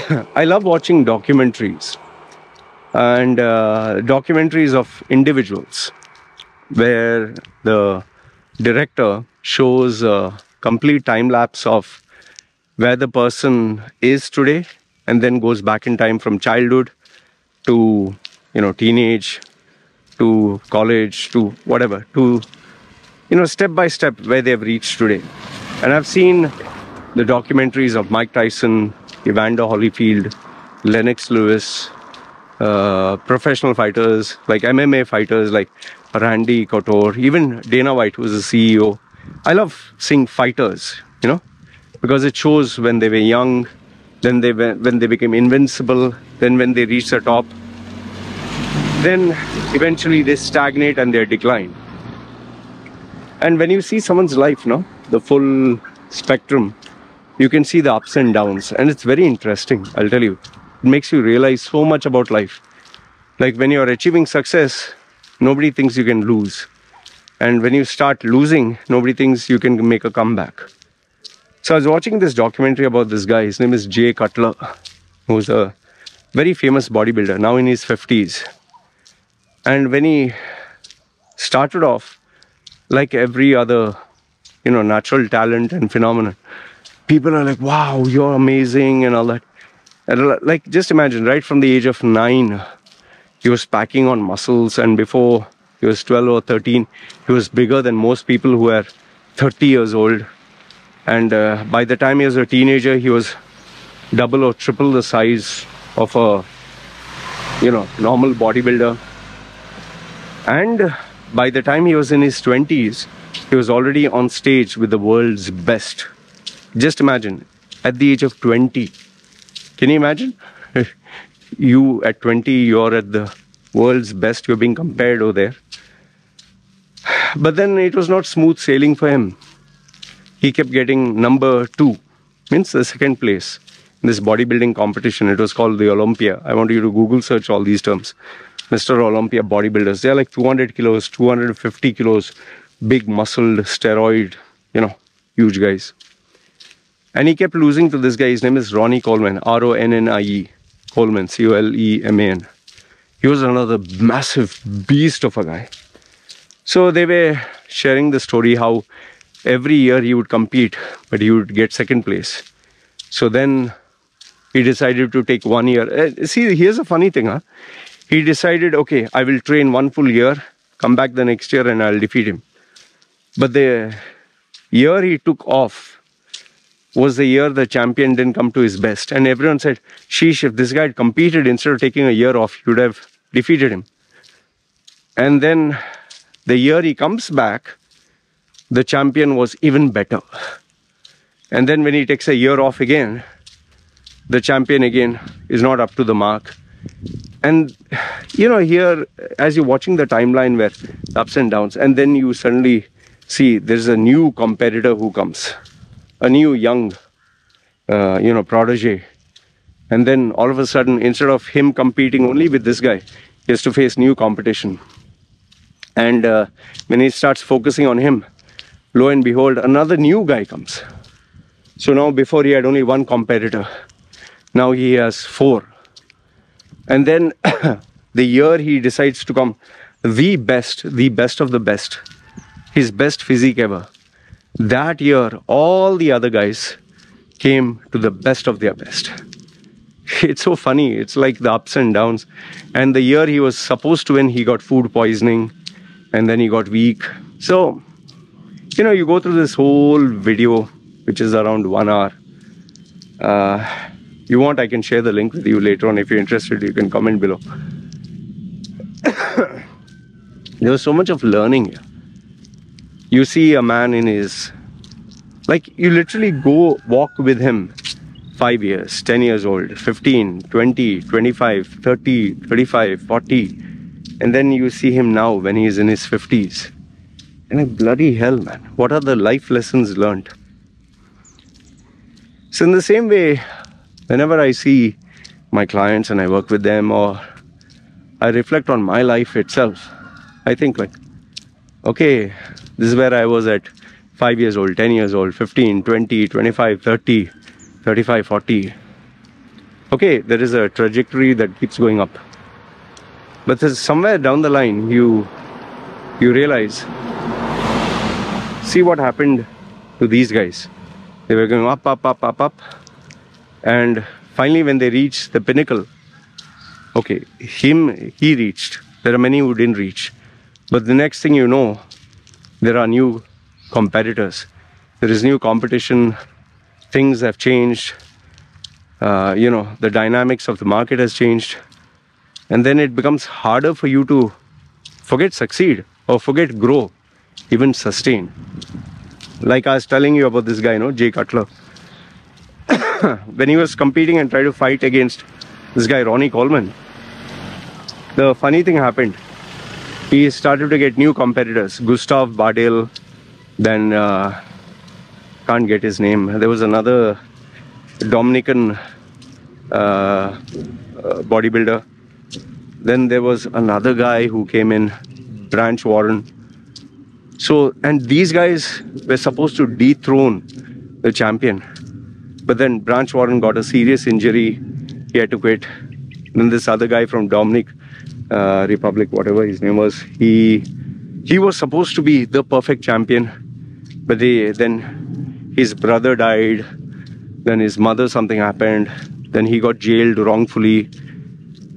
I love watching documentaries and documentaries of individuals where the director shows a complete time lapse of where the person is today and then goes back in time from childhood to, teenage, to college, to whatever, to, step by step where they've reached today. And I've seen the documentaries of Mike Tyson, Evander Holyfield, Lennox Lewis, professional fighters like MMA fighters like Randy Couture, even Dana White, who was the CEO. I love seeing fighters, because it shows when they were young, then when they became invincible, then when they reach the top, then eventually they stagnate and they decline. And when you see someone's life, the full spectrum, you can see the ups and downs, and it's very interesting, I'll tell you. It makes you realize so much about life. Like when you're achieving success, nobody thinks you can lose. And when you start losing, nobody thinks you can make a comeback. So I was watching this documentary about this guy. His name is Cutler, who's a very famous bodybuilder, now in his 50s. And when he started off, like every other, natural talent and phenomenon, people are like, wow, you're amazing and all that. And like, just imagine, right from the age of 9, he was packing on muscles, and before he was 12 or 13, he was bigger than most people who were 30 years old. And by the time he was a teenager, he was double or triple the size of a, normal bodybuilder. And by the time he was in his 20s, he was already on stage with the world's best. Just imagine, at the age of 20. Can you imagine? You at 20, you're at the world's best, you're being compared over there. But then it was not smooth sailing for him. He kept getting number 2, means the second place in this bodybuilding competition. It was called the Olympia. I want you to Google search all these terms. Mr. Olympia bodybuilders. They're like 200 kilos, 250 kilos, big muscled, steroid, huge guys. And he kept losing to this guy. His name is Ronnie Coleman, Ronnie Coleman, Coleman. He was another massive beast of a guy. So they were sharing the story how every year he would compete, but he would get second place. So then he decided to take 1 year. See, here's a funny thing, He decided, okay, I will train 1 full year, come back the next year and I'll defeat him. But the year he took off was the year the champion didn't come to his best. And everyone said, sheesh, if this guy had competed instead of taking a year off, he would have defeated him. And then the year he comes back, the champion was even better. And then when he takes a year off again, the champion again is not up to the mark. And, here, as you're watching the timeline where the ups and downs, and then you suddenly see there's a new competitor who comes, a new young, protege. And then all of a sudden, instead of him competing only with this guy, he has to face new competition. And when he starts focusing on him, lo and behold, another new guy comes. So now before he had only 1 competitor, now he has 4. And then the year he decides to come the best of the best, his best physique ever, that year all the other guys came to the best of their best. It's so funny. It's like the ups and downs. And the year he was supposed to win, he got food poisoning and then he got weak. So, you go through this whole video, which is around 1 hour. You want, I can share the link with you later on. If you're interested, you can comment below. There was so much of learning here. You see a man in his, like, you literally go walk with him 5 years, 10 years old, 15, 20, 25, 30, 35, 40. And then you see him now when he's in his 50s. And like, bloody hell, man. What are the life lessons learned? So in the same way, whenever I see my clients and I work with them, or I reflect on my life itself, I think like, okay, this is where I was at 5 years old, 10 years old, 15, 20, 25, 30, 35, 40. Okay, there is a trajectory that keeps going up. But there's somewhere down the line, you realize, see what happened to these guys. They were going up, up, up, up, up. And finally, when they reached the pinnacle, okay, he reached. There are many who didn't reach. But the next thing you know, there are new competitors. There is new competition. Things have changed. The dynamics of the market has changed. And then it becomes harder for you to forget succeed or forget grow, even sustain. Like I was telling you about this guy, Jay Cutler. When he was competing and tried to fight against this guy, Ronnie Coleman, the funny thing happened. He started to get new competitors. Gustav Bardale, then can't get his name. There was another Dominican bodybuilder. Then there was another guy who came in, Branch Warren. So, and these guys were supposed to dethrone the champion. But then Branch Warren got a serious injury. He had to quit. Then this other guy from Dominic Republic, whatever his name was, he was supposed to be the perfect champion. But then his brother died. Then his mother, something happened. Then he got jailed wrongfully.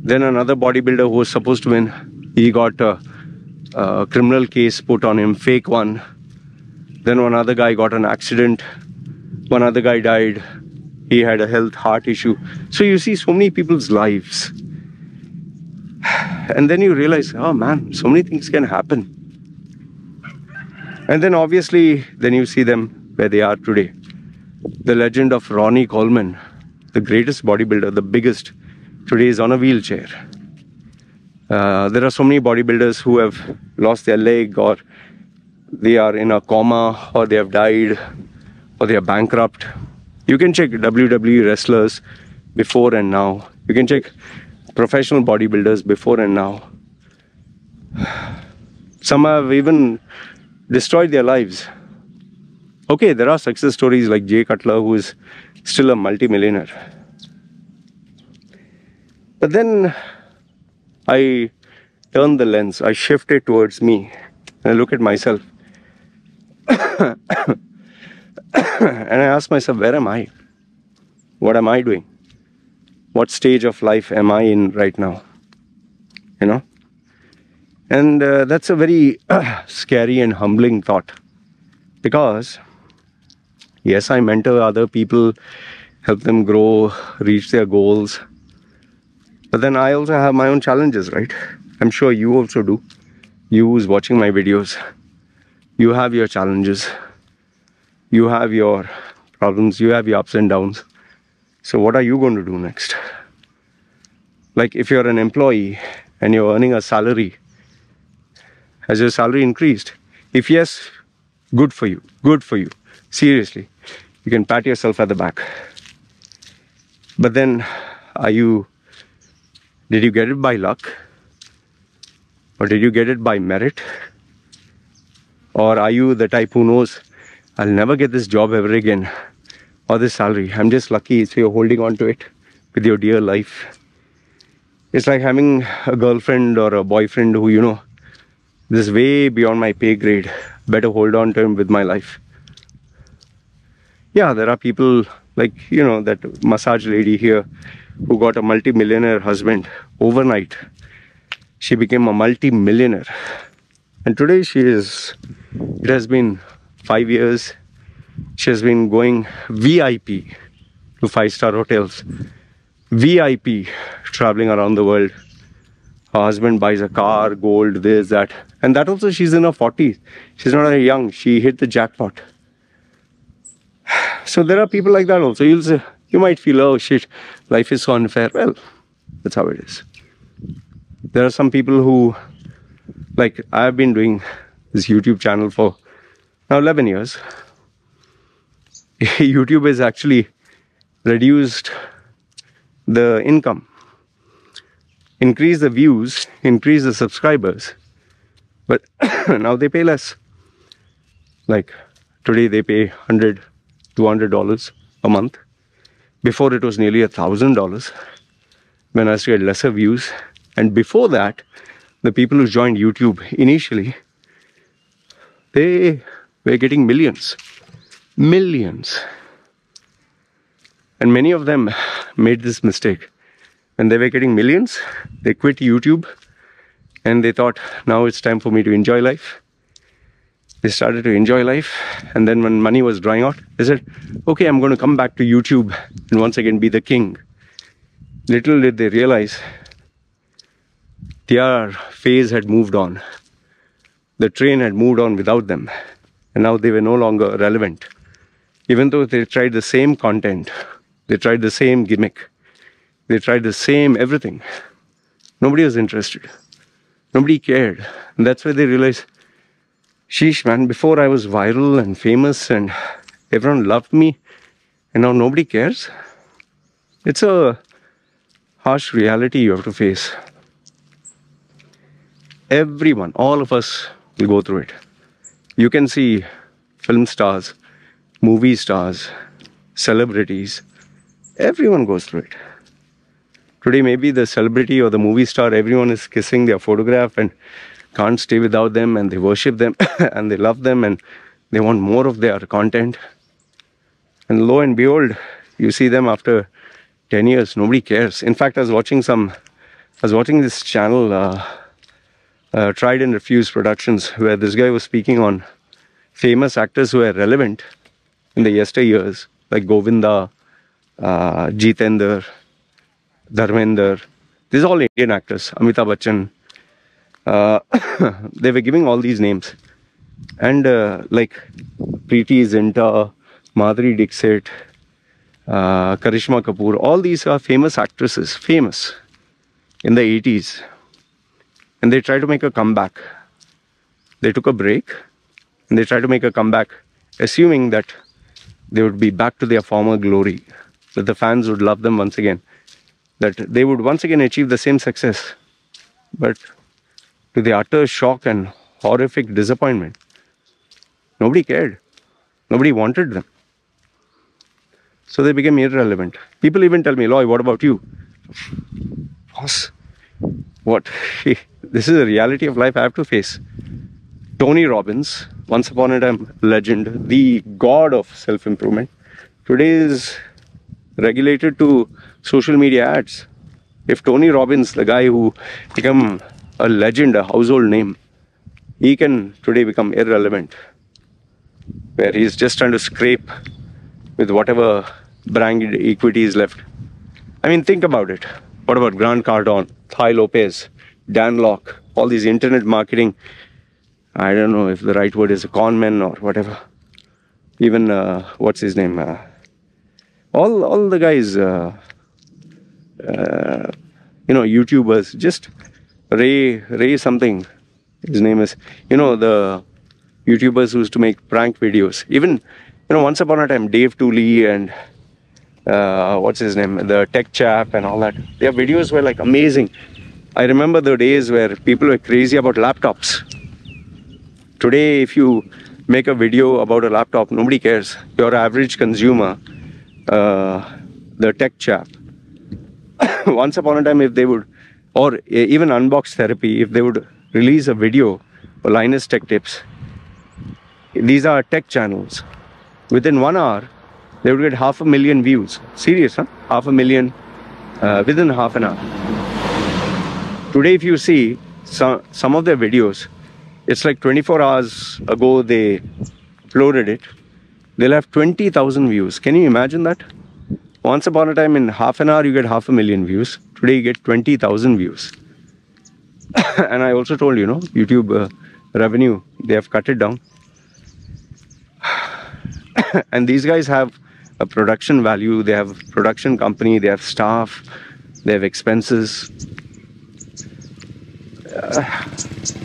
Then another bodybuilder who was supposed to win, he got a criminal case put on him, fake one. Then one other guy got an accident. One other guy died. He had a heart issue. So you see so many people's lives. And then you realize, oh man, so many things can happen. And then obviously, then you see them where they are today. The legend of Ronnie Coleman, the greatest bodybuilder, the biggest, today is on a wheelchair. There are so many bodybuilders who have lost their leg, or they are in a coma, or they have died, or they are bankrupt. You can check WWE wrestlers before and now. You can check professional bodybuilders before and now. Some have even destroyed their lives. Okay, there are success stories like Jay Cutler, who is still a multi-millionaire. But then I turn the lens, I shift it towards me, and I look at myself. And I ask myself, where am I? What am I doing? What stage of life am I in right now? And that's a very scary and humbling thought. Because, yes, I mentor other people, help them grow, reach their goals. But then I also have my own challenges, right? I'm sure you also do. You who's watching my videos, you have your challenges. You have your problems, you have your ups and downs. So what are you going to do next? Like if you're an employee and you're earning a salary, has your salary increased? If yes, good for you, good for you. Seriously, you can pat yourself at the back. But then, did you get it by luck? Or did you get it by merit? Or are you the type who knows, I'll never get this job ever again, or this salary, I'm just lucky, so you're holding on to it with your dear life. It's like having a girlfriend or a boyfriend who, this is way beyond my pay grade, better hold on to him with my life. Yeah, there are people like, that massage lady here who got a multi-millionaire husband overnight. She became a multi-millionaire. And today it has been 5 years. She has been going VIP to 5-star hotels. VIP, traveling around the world. Her husband buys a car, gold, this, that. And that also, she's in her 40s. She's not very young. She hit the jackpot. So there are people like that also. You might feel, oh shit, life is so unfair. Well, that's how it is. There are some people who, like I've been doing this YouTube channel for now 11 years. YouTube has actually reduced the income, increase the views, increase the subscribers, but now they pay less. Like today they pay $100, $200 a month, Before it was nearly $1,000 when I used to get lesser views. And before that, the people who joined YouTube initially, they were getting millions. Millions. And many of them made this mistake. When they were getting millions, they quit YouTube and they thought, now it's time for me to enjoy life. They started to enjoy life, and then when money was drying out, they said, okay, I'm going to come back to YouTube and once again be the king. Little did they realize their phase had moved on. The train had moved on without them, and now they were no longer relevant. Even though they tried the same content, they tried the same gimmick, they tried the same everything, nobody was interested. Nobody cared. And that's why they realized, sheesh man, before I was viral and famous and everyone loved me, and now nobody cares. It's a harsh reality you have to face. Everyone, all of us will go through it. You can see film stars, movie stars, celebrities. Everyone goes through it. Today, maybe the celebrity or the movie star, everyone is kissing their photograph and can't stay without them, and they worship them and they love them and they want more of their content. And lo and behold, you see them after 10 years, nobody cares. In fact, I was watching this channel, Tried and Refused Productions, where this guy was speaking on famous actors who were relevant in the yesteryears, like Govinda, Jitendra, Dharmender. These are all Indian actors. Amitabh Bachchan. They were giving all these names. And like Preeti Zinta, Madhuri Dixit, Karishma Kapoor, all these are famous actresses, famous in the 80s. And they tried to make a comeback. They took a break and they tried to make a comeback, assuming that they would be back to their former glory, that the fans would love them once again, that they would once again achieve the same success. But to the utter shock and horrific disappointment, nobody cared. Nobody wanted them. So they became irrelevant. People even tell me, Loy, what about you? Boss, what? This is a reality of life I have to face. Tony Robbins, once upon a time legend, the god of self-improvement, today is regulated to social media ads. If Tony Robbins, the guy who became a legend, a household name, he can today become irrelevant, where he's just trying to scrape with whatever brand equity is left. I mean, think about it. What about Grant Cardone, Thai Lopez, Dan Locke, all these internet marketing, I don't know if the right word is a con men or whatever. Even, what's his name? All the guys, YouTubers, just Ray something, his name is, the YouTubers who used to make prank videos. Even, once upon a time, Dave Tooley and, what's his name, the tech chap and all that. Their videos were like amazing. I remember the days where people were crazy about laptops. Today, if you make a video about a laptop, nobody cares. Your average consumer, the tech chap, once upon a time, if they would, or even Unbox Therapy, if they would release a video for Linus Tech Tips, these are tech channels. Within 1 hour, they would get 500,000 views. Serious, huh? 500,000 within half an hour. Today, if you see some of their videos, it's like 24 hours ago they uploaded it. They'll have 20,000 views. Can you imagine that? Once upon a time, in half an hour, you get 500,000 views. Today, you get 20,000 views. And I also told YouTube revenue, they have cut it down. And these guys have a production value, they have production company, they have staff, they have expenses.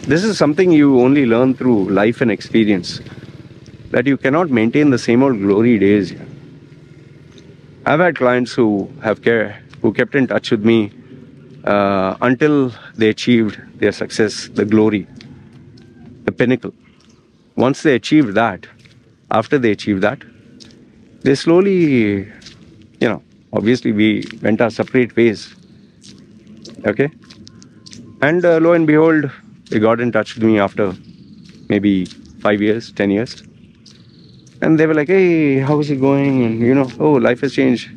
This is something you only learn through life and experience, that you cannot maintain the same old glory days. I've had clients who kept in touch with me until they achieved their success, the glory, the pinnacle. Once they achieved that, after they achieved that, they slowly, Obviously, we went our separate ways. Okay? And lo and behold, they got in touch with me after maybe 5 years, 10 years. And they were like, hey, how is it going? And, you know, oh, life has changed.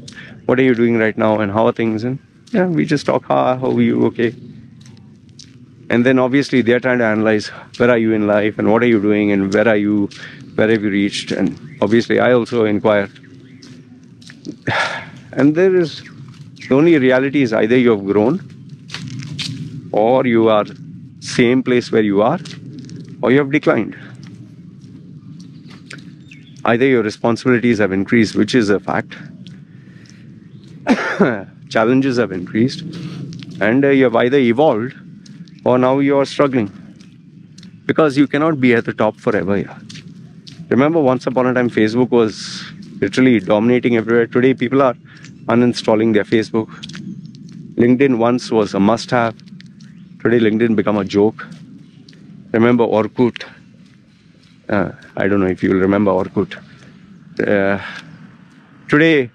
What are you doing right now? And how are things? And yeah, we just talk, how are you? Okay. And then obviously they're trying to analyze, where are you in life? And what are you doing? And where are you? Where have you reached? And obviously I also inquire. And there is, the only reality is either you have grown, or you are same place where you are, or you have declined. Either your responsibilities have increased, which is a fact. Challenges have increased, and you have either evolved, or now you are struggling. Because you cannot be at the top forever. Yeah. Remember, once upon a time, Facebook was literally dominating everywhere. Today, people are uninstalling their Facebook. LinkedIn once was a must-have. Today, LinkedIn become a joke. Remember Orkut? I don't know if you will remember Orkut. Today,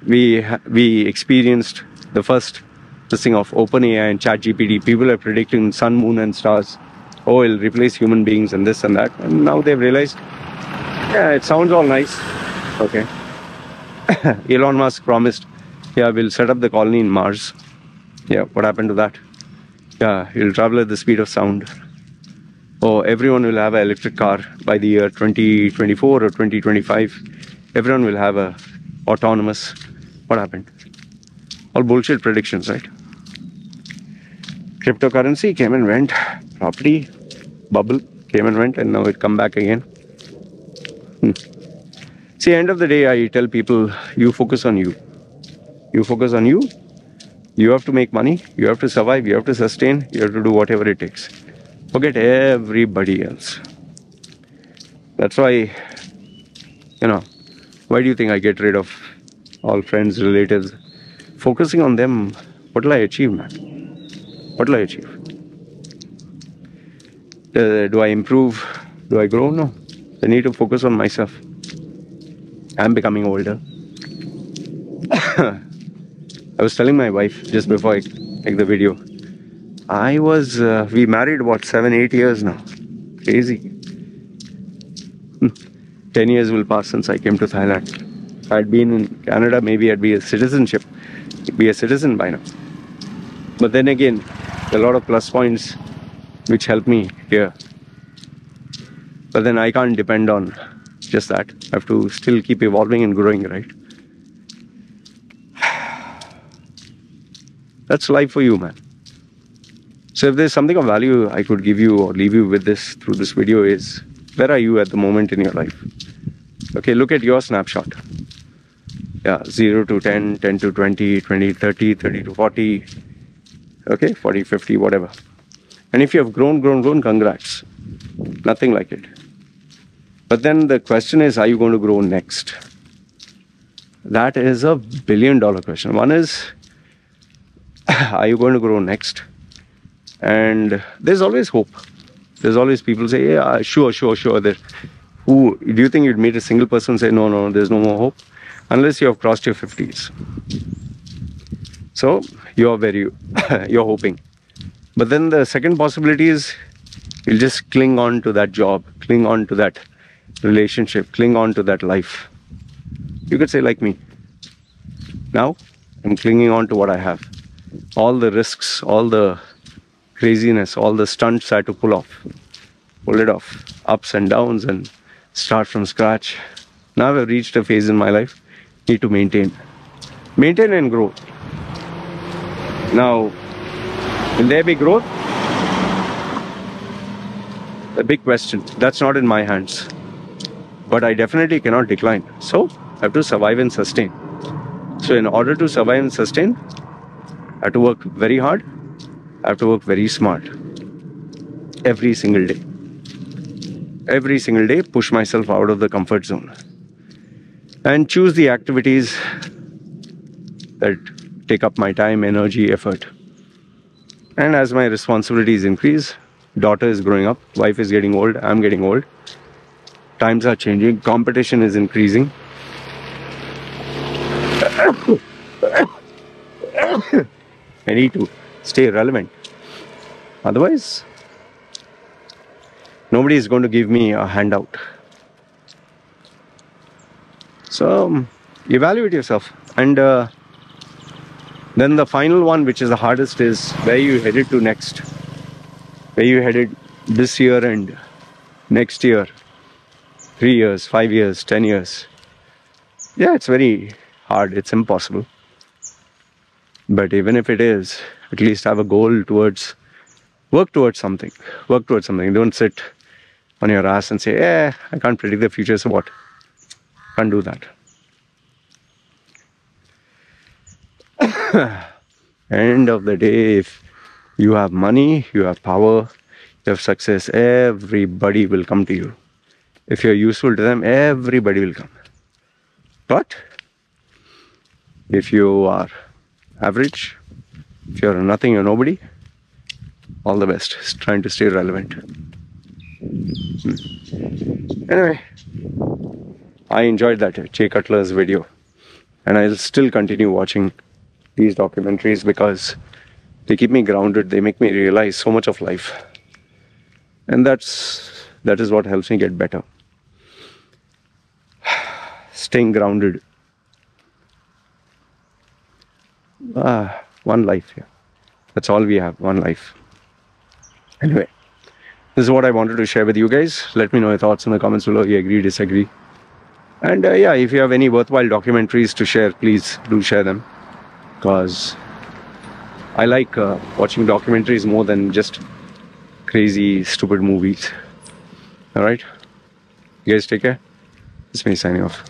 we experienced the first thing of OpenAI and ChatGPT. People are predicting sun, moon, and stars. Oh, it'll replace human beings and this and that. And now they've realized, yeah, it sounds all nice. Okay. Elon Musk promised, yeah, we'll set up the colony in Mars. Yeah, what happened to that? Yeah, he'll travel at the speed of sound. Oh, everyone will have an electric car by the year 2024 or 2025. Everyone will have a autonomous. What happened? All bullshit predictions, right? Cryptocurrency came and went. Property bubble came and went, and now it come back again. See, end of the day, I tell people, you focus on you. You focus on you. You have to make money. You have to survive. You have to sustain. You have to do whatever it takes. Forget everybody else. That's why, you know, why do you think I get rid of all friends, relatives? Focusing on them, what will I achieve, man? What will I achieve? Do I improve? Do I grow? No. I need to focus on myself. I'm becoming older. I was telling my wife just before I make the video. We married, what, 7-8 years now. Crazy. 10 years will pass since I came to Thailand. If I'd been in Canada, maybe I'd be a citizen by now. But then again, a lot of plus points which help me here. But then I can't depend on just that. I have to still keep evolving and growing, right? That's life for you, man. So if there's something of value I could give you or leave you with this through this video is, where are you at the moment in your life? Okay, look at your snapshot. Yeah, 0 to 10, 10 to 20, 20 to 30, 30 to 40. Okay, 40, 50, whatever. And if you have grown, congrats. Nothing like it. But then the question is, are you going to grow next? That is a billion-dollar question. One is, are you going to grow next? And there's always hope. There's always people say, yeah, sure. Do you think you'd meet a single person say, no, there's no more hope? Unless you have crossed your 50s. So you're hoping. But then the second possibility is, you'll just cling on to that job, cling on to that relationship, cling on to that life. You could say like me. Now, I'm clinging on to what I have. All the risks, all the craziness, all the stunts I had to pull it off, ups and downs, and start from scratch. Now I've reached a phase in my life, need to maintain and grow. Now, will there be growth? The big question. That's not in my hands. But I definitely cannot decline. So, I have to survive and sustain. So, in order to survive and sustain, I have to work very hard. I have to work very smart. Every single day. Every single day, push myself out of the comfort zone. And choose the activities that take up my time, energy, effort. And as my responsibilities increase, daughter is growing up, wife is getting old, I'm getting old. Times are changing, competition is increasing. I need to stay relevant. Otherwise, nobody is going to give me a handout. So, evaluate yourself. And then the final one, which is the hardest, is where you headed to next. Where you headed this year and next year. 3 years, 5 years, 10 years. Yeah, it's very hard. It's impossible. But even if it is, at least have a goal towards, work towards something. Work towards something. Don't sit on your ass and say, I can't predict the future, so what? Can't do that. End of the day, if you have money, you have power, you have success, everybody will come to you. If you're useful to them, everybody will come. But if you are average, if you're nothing or nobody, all the best. It's trying to stay relevant. Anyway, I enjoyed that Cutler's video, and I'll still continue watching these documentaries because they keep me grounded. They make me realize so much of life, and that is what helps me get better. Staying grounded. One life, yeah. That's all we have, one life. Anyway, this is what I wanted to share with you guys. Let me know your thoughts in the comments below. You agree, disagree. And yeah, if you have any worthwhile documentaries to share, please do share them. Because I like watching documentaries more than just crazy, stupid movies. Alright? You guys take care. It's me signing off.